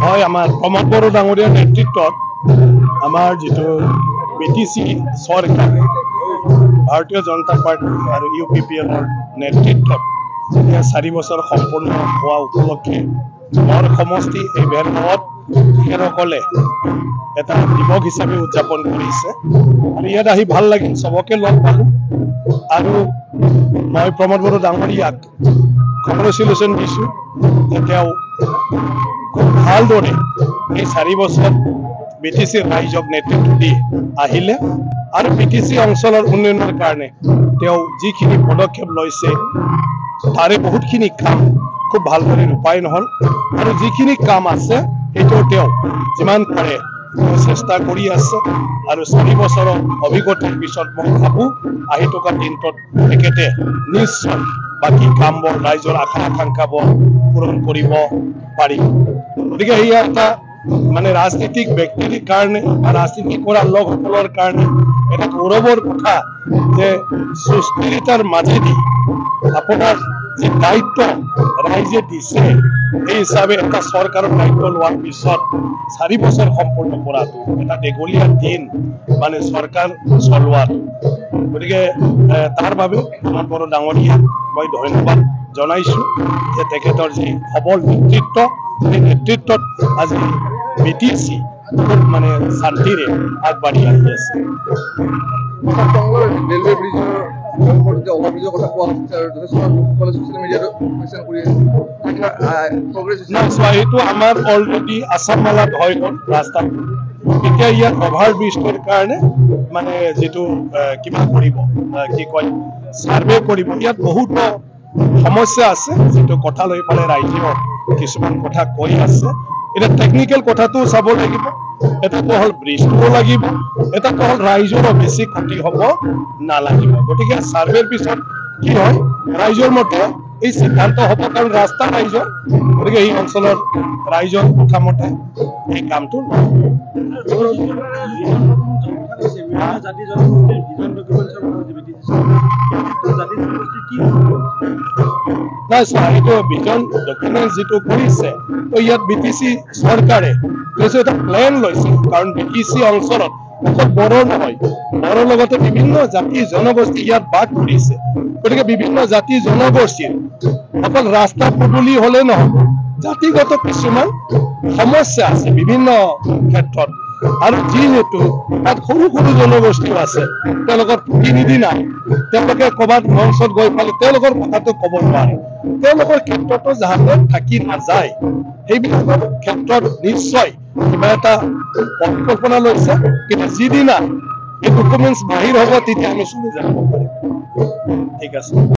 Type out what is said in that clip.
হয় আমাৰ প্ৰমোদ বড়ো ডাঙৰীয়াৰ নেতৃত্বত আমাৰ যিটো বিটিচি চৰকাৰ ভাৰতীয় জনতা পাৰ্টি আৰু UPPLৰ নেতৃত্বত 4 বছৰ সম্পূৰ্ণ হোৱা উপলক্ষে মোৰ সমষ্টি এই বেলগাঁৱত তেখেতসকলে এটা দিৱস হিচাপে উদযাপন কৰিছে আৰু ইয়াত আহি ভাল লাগিল সবকে লগ পালোঁ আৰু মই প্ৰমোদ বড়ো ডাঙৰীয়াক কংগ্ৰেচুলেশ্যন দিছোঁ যে তেওঁ খুব ভালদৰে এই 4 বছৰ বিটিচি ৰাইজক নেতৃত্ব দি আহিলে আৰু বিটিচি অঞ্চলৰ উন্নয়নৰ কাৰণে তেওঁ যিখিনি পদক্ষেপ লৈছে তাৰে বহুতখিনি কাম খুব ভালদৰে ৰূপায়ণ হ'ল আৰু যিখিনি কাম আছে সেইটো তেওঁ যিমান পাৰে চেষ্টা কৰি আছে আৰু 4 বছৰৰ অভিজ্ঞতাৰ পিছত মই ভাবোঁ আহি থকা দিনটোত তেখেতে নিশ্চয় বাকী কামবোৰ ৰাইজৰ আশা আকাংক্ষাবোৰ পূৰণ কৰিব পাৰিব। গতিকে এয়া এটা মানে ৰাজনীতিক ব্যক্তিৰ কাৰণে ৰাজনীতি কৰা লোকসকলৰ কাৰণে এটা গৌৰৱৰ কথা যে সুস্থিৰতাৰ মাজেদি আপোনাৰ যে দায়িত্ব ৰাইজে দিছে এই হিচাপে এটা চৰকাৰৰ দায়িত্ব লোৱাৰ পিছত 4 বছৰ সম্পূৰ্ণ কৰাটো এটা দীঘলীয়া দিন মানে চৰকাৰ চলোৱাটো গতিকে তাৰ বাবে প্ৰমোদ বড়ো ডাঙৰীয়াক মই ধন্যবাদ জনাইছোঁ যে তেখেতৰ যি সবল নেতৃত্ব সেই নেতৃত্বত আজি বিটিচি খুব মানে শান্তিৰে আগবাঢ়ি আহি আছে। ৰেলৱে ব্ৰিজৰ অভাৰব্ৰিজৰ কথা কোৱা হৈছে আৰু যথেষ্ট লোকসকলে ছ'চিয়েল মিডিয়াতো কুৱেশ্যন কৰি আছে এইটো আমাৰ অলৰেডি আছাম মালাত হৈ গ'ল ৰাস্তাটো এতিয়া ইয়াত অভাৰব্ৰিজটোৰ কাৰণে মানে যিটো কিবা কৰিব কি কয় ছাৰ্ভে কৰিব ইয়াত বহুতো সমস্যা আছে যিটো কথা লৈ পেলাই ৰাইজেও কিছুমান কথা কৈ আছে এটা টেকনিক্যাল কথাটো চাব লাগিব এটাটো হ'ল ব্ৰিজটোও লাগিব এটাটো হ'ল ৰাইজৰো বেছি ক্ষতি হ'ব নালাগিব গতিকে ছাৰ্ভেৰ পিছত কি হয় ৰাইজৰ মতে এই সিদ্ধান্ত হ'ব কাৰণ ৰাস্তা ৰাইজৰ গতিকে এই অঞ্চলৰ ৰাইজৰ কথা মতে এই কামটো নাই চোৱা এইটো ভিজন ডকুমেণ্ট যিটো কৰিছে তো ইয়াত বিটিচি চৰকাৰে এটা প্লেন লৈছে কাৰণ বিটিচি অঞ্চলত অকল বড়ো নহয় বড়োৰ লগতে বিভিন্ন জাতি জনগোষ্ঠী ইয়াত বাস কৰিছে গতিকে বিভিন্ন জাতি জনগোষ্ঠীৰ অকল ৰাস্তা পদূলি হ'লে নহ'ব জাতিগত কিছুমান সমস্যা আছে বিভিন্ন ক্ষেত্ৰত আৰু যিহেতু তাত সৰু সৰু জনগোষ্ঠীও আছে তেওঁলোকৰ প্ৰতিনিধি নাই তেওঁলোকে ক'ৰবাত মঞ্চত গৈ পেলাই তেওঁলোকৰ কথাটো ক'ব নোৱাৰে তেওঁলোকৰ ক্ষেত্ৰতো যাতে থাকি নাযায় সেইবিলাকৰ ক্ষেত্ৰত নিশ্চয় কিবা এটা পৰিকল্পনা লৈছে কিন্তু যিদিনা এই ডকুমেণ্টছ বাহিৰ হ'ব তেতিয়া আমি চলি যাব পাৰিম ঠিক আছে।